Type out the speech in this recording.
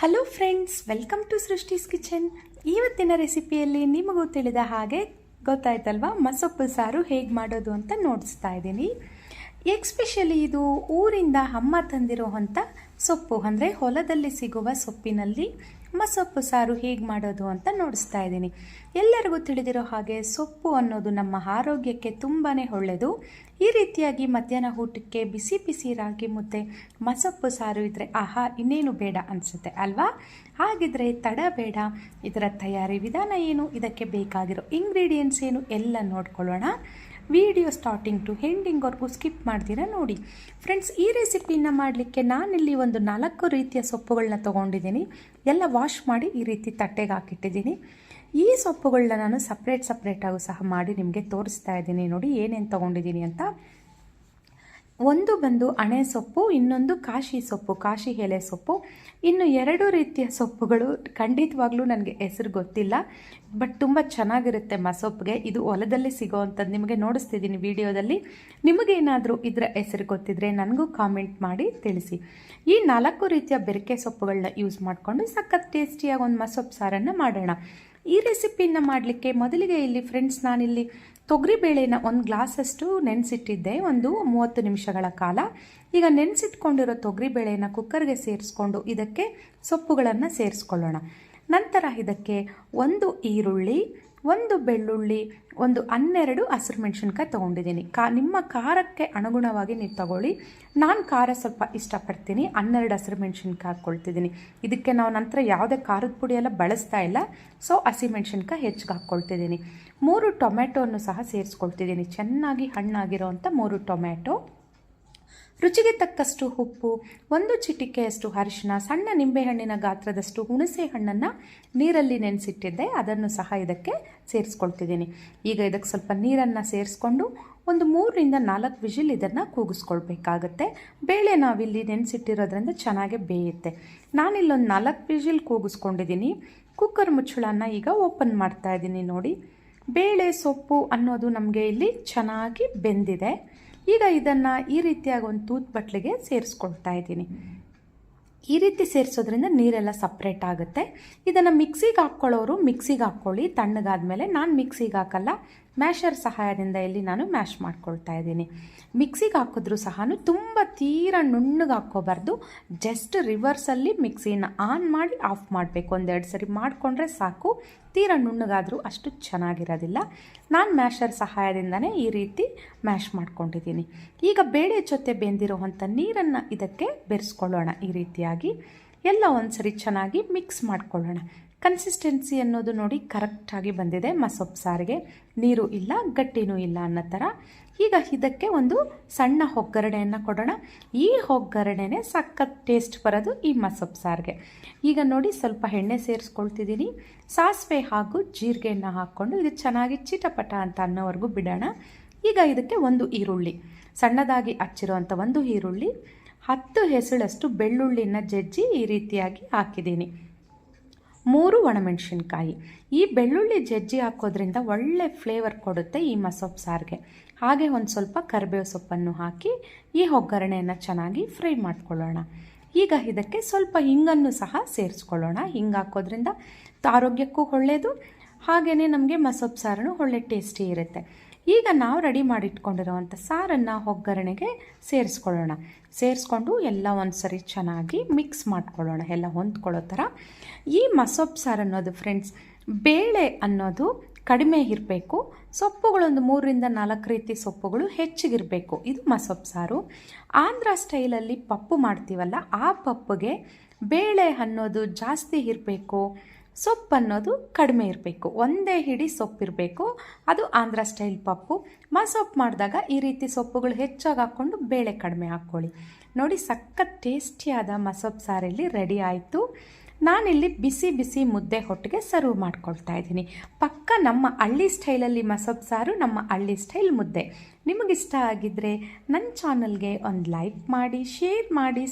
Hello friends, welcome to Srishti's kitchen. ಇವತ್ತಿನ ರೆಸಿಪಿಯಲ್ಲಿ ನಿಮಗೂ ತಿಳಿದ ಹಾಗೆ ಗೊತ್ತಾಯ್ತಲ್ವಾ, ಮಸೊಪ್ಪು ಸಾರು ಹೇಗೆ ಮಾಡೋದು ಅಂತ ನೋಡಿಸ್ತಾ ಇದ್ದೀನಿ. ಎಕ್ಸ್ಪೆಷಲಿ ಇದು ಊರಿಂದ ಅಮ್ಮ ತಂದಿರೋವಂಥ ಸೊಪ್ಪು, ಅಂದರೆ ಹೊಲದಲ್ಲಿ ಸಿಗುವ ಸೊಪ್ಪಿನಲ್ಲಿ ಮಸೊಪ್ಪು ಸಾರು ಹೇಗೆ ಮಾಡೋದು ಅಂತ ನೋಡಿಸ್ತಾ ಇದ್ದೀನಿ. ಎಲ್ಲರಿಗೂ ತಿಳಿದಿರೋ ಹಾಗೆ ಸೊಪ್ಪು ಅನ್ನೋದು ನಮ್ಮ ಆರೋಗ್ಯಕ್ಕೆ ತುಂಬಾ ಒಳ್ಳೆಯದು. ಈ ರೀತಿಯಾಗಿ ಮಧ್ಯಾಹ್ನ ಊಟಕ್ಕೆ ಬಿಸಿ ಬಿಸಿ ರಾಗಿ ಮುದ್ದೆ ಮಸೊಪ್ಪು ಸಾರು ಇದ್ದರೆ ಆಹಾ, ಇನ್ನೇನು ಬೇಡ ಅನಿಸುತ್ತೆ ಅಲ್ವಾ? ಹಾಗಿದ್ರೆ ತಡ ಬೇಡ, ಇದರ ತಯಾರಿ ವಿಧಾನ ಏನು, ಇದಕ್ಕೆ ಬೇಕಾಗಿರೋ ಇಂಗ್ರೀಡಿಯೆಂಟ್ಸ್ ಏನು ಎಲ್ಲ ನೋಡ್ಕೊಳ್ಳೋಣ. ವಿಡಿಯೋ ಸ್ಟಾರ್ಟಿಂಗ್ ಟು ಎಂಡಿಂಗ್ವರೆಗೂ ಸ್ಕಿಪ್ ಮಾಡ್ತೀರಾ ನೋಡಿ. ಫ್ರೆಂಡ್ಸ್, ಈ ರೆಸಿಪಿನ ಮಾಡಲಿಕ್ಕೆ ನಾನಿಲ್ಲಿ ಒಂದು 4 ರೀತಿಯ ಸೊಪ್ಪುಗಳನ್ನ ತೊಗೊಂಡಿದ್ದೀನಿ. ಎಲ್ಲ ವಾಶ್ ಮಾಡಿ ಈ ರೀತಿ ತಟ್ಟೆಗೆ ಹಾಕಿಟ್ಟಿದ್ದೀನಿ. ಈ ಸೊಪ್ಪುಗಳನ್ನ ನಾನು ಸಪ್ರೇಟಾಗೂ ಸಹ ಮಾಡಿ ನಿಮಗೆ ತೋರಿಸ್ತಾ ಇದ್ದೀನಿ. ನೋಡಿ ಏನೇನು ತೊಗೊಂಡಿದ್ದೀನಿ ಅಂತ. ಒಂದು ಬಂದು ಅಣೆ ಸೊಪ್ಪು, ಇನ್ನೊಂದು ಕಾಶಿ ಸೊಪ್ಪು, ಕಾಶಿ ಎಲೆ ಸೊಪ್ಪು, ಇನ್ನು 2 ರೀತಿಯ ಸೊಪ್ಪುಗಳು. ಖಂಡಿತವಾಗ್ಲೂ ನನಗೆ ಹೆಸರು ಗೊತ್ತಿಲ್ಲ, ಬಟ್ ತುಂಬ ಚೆನ್ನಾಗಿರುತ್ತೆ ಮಸೊಪ್ಪಿಗೆ. ಇದು ಹೊಲದಲ್ಲಿ ಸಿಗೋವಂಥದ್ದು, ನಿಮಗೆ ನೋಡಿಸ್ತಿದ್ದೀನಿ ವಿಡಿಯೋದಲ್ಲಿ. ನಿಮಗೇನಾದರೂ ಇದರ ಹೆಸರು ಗೊತ್ತಿದ್ರೆ ನನಗೂ ಕಾಮೆಂಟ್ ಮಾಡಿ ತಿಳಿಸಿ. ಈ 4 ರೀತಿಯ ಬೆರಕೆ ಸೊಪ್ಪುಗಳನ್ನ ಯೂಸ್ ಮಾಡಿಕೊಂಡು ಸಖತ್ ಟೇಸ್ಟಿಯಾಗಿ ಒಂದು ಮಸೊಪ್ಪು ಸಾರನ್ನು ಮಾಡೋಣ. ಈ ರೆಸಿಪಿನ ಮಾಡಲಿಕ್ಕೆ ಮೊದಲಿಗೆ ಇಲ್ಲಿ ಫ್ರೆಂಡ್ಸ್, ನಾನಿಲ್ಲಿ ತೊಗರಿಬೇಳೆನ 1 ಗ್ಲಾಸಷ್ಟು ನೆನೆಸಿಟ್ಟಿದ್ದೆ, ಒಂದು 30 ನಿಮಿಷಗಳ ಕಾಲ. ಈಗ ನೆನೆಸಿಟ್ಕೊಂಡಿರೋ ತೊಗರಿಬೇಳೆನ ಕುಕ್ಕರ್ಗೆ ಸೇರಿಸ್ಕೊಂಡು ಇದಕ್ಕೆ ಸೊಪ್ಪುಗಳನ್ನು ಸೇರಿಸ್ಕೊಳ್ಳೋಣ. ನಂತರ ಇದಕ್ಕೆ 1 ಈರುಳ್ಳಿ, 1 ಬೆಳ್ಳುಳ್ಳಿ, ಒಂದು 12 ಹಸಿರು ಮೆಣಸಿನ್ಕಾಯಿ ತೊಗೊಂಡಿದ್ದೀನಿ. ನಿಮ್ಮ ಖಾರಕ್ಕೆ ಅನುಗುಣವಾಗಿ ನೀವು ತಗೊಳ್ಳಿ. ನಾನು ಖಾರ ಸ್ವಲ್ಪ ಇಷ್ಟಪಡ್ತೀನಿ, 12 ಹಸಿರು ಮೆಣಸಿನ್ಕಾಯಿ ಹಾಕ್ಕೊಳ್ತಿದ್ದೀನಿ. ಇದಕ್ಕೆ ನಾವು ನಂತರ ಯಾವುದೇ ಖಾರದ ಪುಡಿ ಎಲ್ಲ ಬಳಸ್ತಾ ಇಲ್ಲ, ಸೊ ಹಸಿ ಮೆಣಸಿನ್ಕಾಯಿ ಹೆಚ್ಚಿಗೆ ಹಾಕ್ಕೊಳ್ತಿದ್ದೀನಿ. 3 ಟೊಮೆಟೊವನ್ನು ಸಹ ಸೇರಿಸ್ಕೊಳ್ತಿದ್ದೀನಿ, ಚೆನ್ನಾಗಿ ಹಣ್ಣಾಗಿರೋವಂಥ 3 ಟೊಮೆಟೊ. ರುಚಿಗೆ ತಕ್ಕಷ್ಟು ಉಪ್ಪು, 1 ಚಿಟಿಕೆಯಷ್ಟು ಅರಿಶಿನ, ಸಣ್ಣ ನಿಂಬೆಹಣ್ಣಿನ ಗಾತ್ರದಷ್ಟು ಹುಣಸೆ ಹಣ್ಣನ್ನು ನೀರಲ್ಲಿ ನೆನೆಸಿಟ್ಟಿದ್ದೆ, ಅದನ್ನು ಸಹ ಇದಕ್ಕೆ ಸೇರಿಸ್ಕೊಳ್ತಿದ್ದೀನಿ. ಈಗ ಇದಕ್ಕೆ ಸ್ವಲ್ಪ ನೀರನ್ನು ಸೇರಿಸ್ಕೊಂಡು ಒಂದು 3ರಿಂದ 4 ವಿಜಿಲ್ ಇದನ್ನು ಕೂಗಿಸ್ಕೊಳ್ಬೇಕಾಗತ್ತೆ. ಬೇಳೆ ನಾವಿಲ್ಲಿ ನೆನೆಸಿಟ್ಟಿರೋದ್ರಿಂದ ಚೆನ್ನಾಗಿ ಬೇಯುತ್ತೆ. ನಾನಿಲ್ಲೊಂದು 4 ವಿಜಿಲ್ ಕೂಗಿಸ್ಕೊಂಡಿದ್ದೀನಿ. ಕುಕ್ಕರ್ ಮುಚ್ಚಳನ್ನು ಈಗ ಓಪನ್ ಮಾಡ್ತಾ ಇದ್ದೀನಿ. ನೋಡಿ, ಬೇಳೆ ಸೊಪ್ಪು ಅನ್ನೋದು ನಮಗೆ ಇಲ್ಲಿ ಚೆನ್ನಾಗಿ ಬೆಂದಿದೆ. ಈಗ ಇದನ್ನು ಈ ರೀತಿಯಾಗಿ ಒಂದು ತೂತ್ ಬಟ್ಲಿಗೆ ಸೇರಿಸ್ಕೊಳ್ತಾ ಇದ್ದೀನಿ. ಈ ರೀತಿ ಸೇರಿಸೋದ್ರಿಂದ ನೀರೆಲ್ಲ ಸಪ್ರೇಟ್ ಆಗುತ್ತೆ. ಇದನ್ನು ಮಿಕ್ಸಿಗೆ ಹಾಕ್ಕೊಳ್ಳೋರು ಮಿಕ್ಸಿಗೆ ಹಾಕ್ಕೊಳ್ಳಿ, ತಣ್ಣಗಾದ್ಮೇಲೆ. ನಾನು ಮಿಕ್ಸಿಗೆ ಹಾಕಲ್ಲ, ಮ್ಯಾಶರ್ ಸಹಾಯದಿಂದ ಇಲ್ಲಿ ನಾನು ಮ್ಯಾಶ್ ಮಾಡ್ಕೊಳ್ತಾ ಇದ್ದೀನಿ. ಮಿಕ್ಸಿಗೆ ಹಾಕಿದ್ರೂ ಸಹ ತುಂಬ ತೀರಾ ನುಣ್ಣಗೆ ಹಾಕ್ಕೋಬಾರ್ದು, ಜಸ್ಟ್ ರಿವರ್ಸಲ್ಲಿ ಮಿಕ್ಸಿನ ಆನ್ ಮಾಡಿ ಆಫ್ ಮಾಡಬೇಕು. 1-2 ಸರಿ ಮಾಡಿಕೊಂಡ್ರೆ ಸಾಕು. ತೀರಾ ನುಣ್ಣಗಾದರೂ ಅಷ್ಟು ಚೆನ್ನಾಗಿರೋದಿಲ್ಲ. ನಾನು ಮ್ಯಾಶರ್ ಸಹಾಯದಿಂದನೇ ಈ ರೀತಿ ಮ್ಯಾಶ್ ಮಾಡ್ಕೊಂಡಿದ್ದೀನಿ. ಈಗ ಬೇಳೆ ಜೊತೆ ಬೆಂದಿರೋವಂಥ ನೀರನ್ನು ಇದಕ್ಕೆ ಬೆರೆಸ್ಕೊಳ್ಳೋಣ. ಈ ರೀತಿಯಾಗಿ ಎಲ್ಲ ಒಂದ್ಸರಿ ಚೆನ್ನಾಗಿ ಮಿಕ್ಸ್ ಮಾಡ್ಕೊಳ್ಳೋಣ. ಕನ್ಸಿಸ್ಟೆನ್ಸಿ ಅನ್ನೋದು ನೋಡಿ ಕರೆಕ್ಟಾಗಿ ಬಂದಿದೆ. ಮಸೊಪ್ಪು ಸಾರಿಗೆ ನೀರು ಇಲ್ಲ, ಗಟ್ಟಿನೂ ಇಲ್ಲ ಅನ್ನೋ ಥರ. ಈಗ ಇದಕ್ಕೆ ಒಂದು ಸಣ್ಣ ಒಗ್ಗರಣೆಯನ್ನು ಕೊಡೋಣ. ಈ ಒಗ್ಗರಣೆನೇ ಸಖತ್ ಟೇಸ್ಟ್ ಬರೋದು ಈ ಮಸೊಪ್ಪು ಸಾರಿಗೆ. ಈಗ ನೋಡಿ, ಸ್ವಲ್ಪ ಎಣ್ಣೆ ಸೇರಿಸ್ಕೊಳ್ತಿದ್ದೀನಿ. ಸಾಸಿವೆ ಹಾಗೂ ಜೀರಿಗೆಯನ್ನು ಹಾಕ್ಕೊಂಡು ಇದು ಚೆನ್ನಾಗಿ ಚಿಟಪಟ ಅಂತ ಅನ್ನೋವರೆಗೂ ಬಿಡೋಣ. ಈಗ ಇದಕ್ಕೆ 1 ಈರುಳ್ಳಿ, ಸಣ್ಣದಾಗಿ ಹಚ್ಚಿರುವಂಥ 1 ಈರುಳ್ಳಿ, 10 ಹೆಸಳಷ್ಟು ಬೆಳ್ಳುಳ್ಳಿನ ಜಜ್ಜಿ ಈ ರೀತಿಯಾಗಿ ಹಾಕಿದ್ದೀನಿ. 3 ಒಣಮೆಣಸಿನ್ಕಾಯಿ. ಈ ಬೆಳ್ಳುಳ್ಳಿ ಜಜ್ಜಿ ಹಾಕೋದ್ರಿಂದ ಒಳ್ಳೆ ಫ್ಲೇವರ್ ಕೊಡುತ್ತೆ ಈ ಮಸೊಪ್ಪು ಸಾರಿಗೆ. ಹಾಗೆ ಒಂದು ಸ್ವಲ್ಪ ಕರಿಬೇವು ಸೊಪ್ಪನ್ನು ಹಾಕಿ ಈ ಒಗ್ಗರಣೆಯನ್ನು ಚೆನ್ನಾಗಿ ಫ್ರೈ ಮಾಡ್ಕೊಳ್ಳೋಣ. ಈಗ ಇದಕ್ಕೆ ಸ್ವಲ್ಪ ಹಿಂಗನ್ನು ಸಹ ಸೇರಿಸ್ಕೊಳ್ಳೋಣ. ಹಿಂಗೆ ಹಾಕೋದ್ರಿಂದ ಆರೋಗ್ಯಕ್ಕೂ ಒಳ್ಳೆಯದು, ಹಾಗೆಯೇ ನಮಗೆ ಮಸೊಪ್ಪು ಸಾರನು ಒಳ್ಳೆ ಟೇಸ್ಟಿ ಇರುತ್ತೆ. ಈಗ ನಾವು ರೆಡಿ ಮಾಡಿಟ್ಕೊಂಡಿರೋವಂಥ ಸಾರನ್ನು ಒಗ್ಗರಣೆಗೆ ಸೇರಿಸ್ಕೊಳ್ಳೋಣ. ಸೇರಿಸ್ಕೊಂಡು ಎಲ್ಲ ಒಂದು ಸರಿ ಚೆನ್ನಾಗಿ ಮಿಕ್ಸ್ ಮಾಡ್ಕೊಳ್ಳೋಣ, ಎಲ್ಲ ಹೊಂದ್ಕೊಳ್ಳೋ ಥರ. ಈ ಮಸೊಪ್ಪು ಸಾರು ಅನ್ನೋದು ಫ್ರೆಂಡ್ಸ್, ಬೇಳೆ ಅನ್ನೋದು ಕಡಿಮೆ ಇರಬೇಕು, ಸೊಪ್ಪುಗಳೊಂದು 3ರಿಂದ 4 ರೀತಿ ಸೊಪ್ಪುಗಳು ಹೆಚ್ಚಿಗಿರಬೇಕು. ಇದು ಮಸೊಪ್ಪು ಸಾರು. ಆಂಧ್ರ ಸ್ಟೈಲಲ್ಲಿ ಪಪ್ಪು ಮಾಡ್ತೀವಲ್ಲ, ಆ ಪಪ್ಪುಗೆ ಬೇಳೆ ಅನ್ನೋದು ಜಾಸ್ತಿ ಇರಬೇಕು, ಸೊಪ್ಪು ಅನ್ನೋದು ಕಡಿಮೆ ಇರಬೇಕು. ಒಂದೇ ಹಿಡಿ ಸೊಪ್ಪಿರಬೇಕು, ಅದು ಆಂಧ್ರ ಸ್ಟೈಲ್ ಪಪ್ಪು. ಮಸೊಪ್ಪು ಮಾಡಿದಾಗ ಈ ರೀತಿ ಸೊಪ್ಪುಗಳು ಹೆಚ್ಚಾಗಿ ಹಾಕ್ಕೊಂಡು ಬೇಳೆ ಕಡಿಮೆ ಹಾಕ್ಕೊಳ್ಳಿ. ನೋಡಿ, ಸಖತ್ ಟೇಸ್ಟಿಯಾದ ಮಸೊಪ್ಪು ಸಾರಲ್ಲಿ ರೆಡಿ ಆಯಿತು. ನಾನಿಲ್ಲಿ ಬಿಸಿ ಬಿಸಿ ಮುದ್ದೆ ಹೊಟ್ಟಿಗೆ ಸರ್ವ್ ಮಾಡ್ಕೊಳ್ತಾ ಇದ್ದೀನಿ. ಪಕ್ಕ ನಮ್ಮ ಹಳ್ಳಿ ಸ್ಟೈಲಲ್ಲಿ ಮಸೊಪ್ಪು ಸಾರು, ನಮ್ಮ ಹಳ್ಳಿ ಸ್ಟೈಲ್ ಮುದ್ದೆ. ನಿಮಗಿಷ್ಟ ಆಗಿದ್ದರೆ ನನ್ನ ಚಾನಲ್ಗೆ ಒಂದು ಲೈಕ್ ಮಾಡಿ, ಶೇರ್ ಮಾಡಿ.